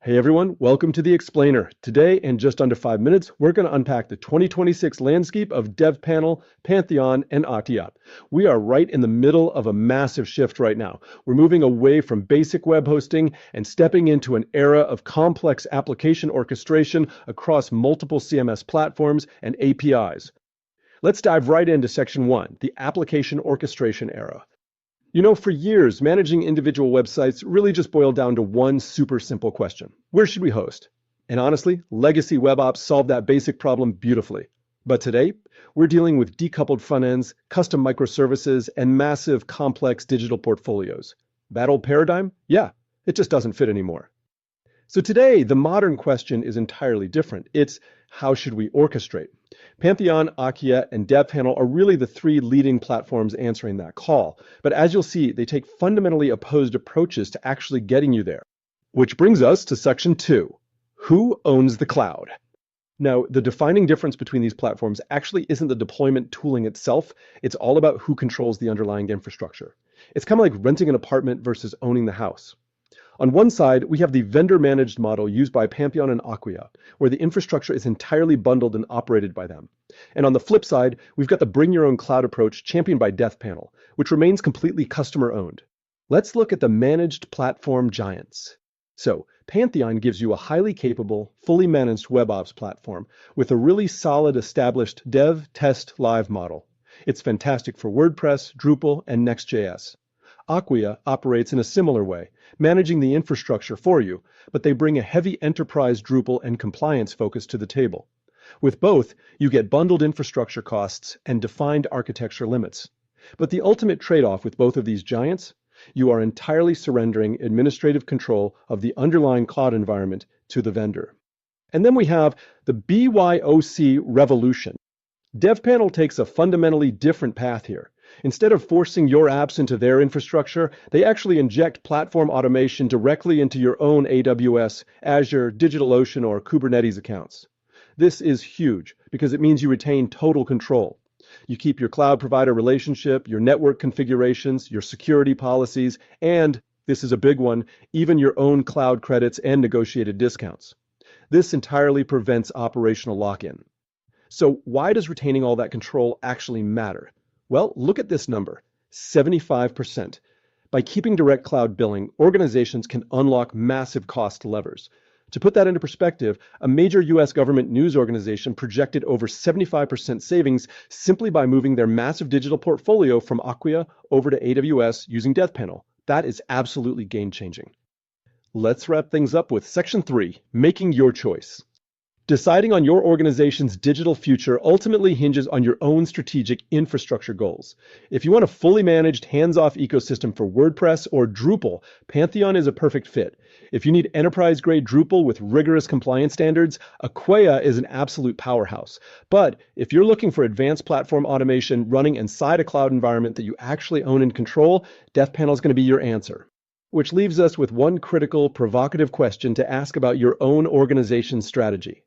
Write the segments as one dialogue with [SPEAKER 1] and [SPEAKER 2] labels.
[SPEAKER 1] Hey everyone, welcome to the Explainer. Today, in just under 5 minutes, we're going to unpack the 2026 landscape of DevPanel, Pantheon, and Acquia. We are right in the middle of a massive shift right now. We're moving away from basic web hosting and stepping into an era of complex application orchestration across multiple CMS platforms and APIs. Let's dive right into Section 1, the application orchestration era. You know, for years, managing individual websites really just boiled down to one super simple question. Where should we host? And honestly, legacy web ops solved that basic problem beautifully. But today, we're dealing with decoupled front ends, custom microservices, and massive complex digital portfolios. That old paradigm? Yeah, it just doesn't fit anymore. So today, the modern question is entirely different. It's how should we orchestrate? Pantheon, Acquia, and DevPanel are really the three leading platforms answering that call. But as you'll see, they take fundamentally opposed approaches to actually getting you there. Which brings us to Section 2. Who owns the cloud? Now, the defining difference between these platforms actually isn't the deployment tooling itself. It's all about who controls the underlying infrastructure. It's kind of like renting an apartment versus owning the house. On one side, we have the vendor-managed model used by Pantheon and Acquia, where the infrastructure is entirely bundled and operated by them. And on the flip side, we've got the bring-your-own-cloud approach championed by DevPanel, which remains completely customer-owned. Let's look at the managed platform giants. So, Pantheon gives you a highly capable, fully managed web ops platform with a really solid established dev, test, live model. It's fantastic for WordPress, Drupal, and Next.js. Acquia operates in a similar way, managing the infrastructure for you, but they bring a heavy enterprise Drupal and compliance focus to the table. With both, you get bundled infrastructure costs and defined architecture limits. But the ultimate trade-off with both of these giants, you are entirely surrendering administrative control of the underlying cloud environment to the vendor. And then we have the BYOC revolution. DevPanel takes a fundamentally different path here. Instead of forcing your apps into their infrastructure, they actually inject platform automation directly into your own AWS, Azure, DigitalOcean, or Kubernetes accounts. This is huge because it means you retain total control. You keep your cloud provider relationship, your network configurations, your security policies, and, this is a big one, even your own cloud credits and negotiated discounts. This entirely prevents operational lock-in. So why does retaining all that control actually matter? Well, look at this number, 75%. By keeping direct cloud billing, organizations can unlock massive cost levers. To put that into perspective, a major US government news organization projected over 75% savings simply by moving their massive digital portfolio from Acquia over to AWS using DevPanel. That is absolutely game-changing. Let's wrap things up with Section 3, making your choice. Deciding on your organization's digital future ultimately hinges on your own strategic infrastructure goals. If you want a fully managed, hands-off ecosystem for WordPress or Drupal, Pantheon is a perfect fit. If you need enterprise-grade Drupal with rigorous compliance standards, Acquia is an absolute powerhouse. But if you're looking for advanced platform automation running inside a cloud environment that you actually own and control, DevPanel is going to be your answer. Which leaves us with one critical, provocative question to ask about your own organization's strategy.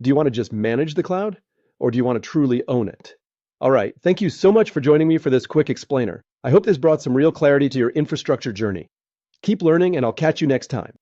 [SPEAKER 1] Do you want to just manage the cloud, or do you want to truly own it? All right, thank you so much for joining me for this quick explainer. I hope this brought some real clarity to your infrastructure journey. Keep learning, and I'll catch you next time.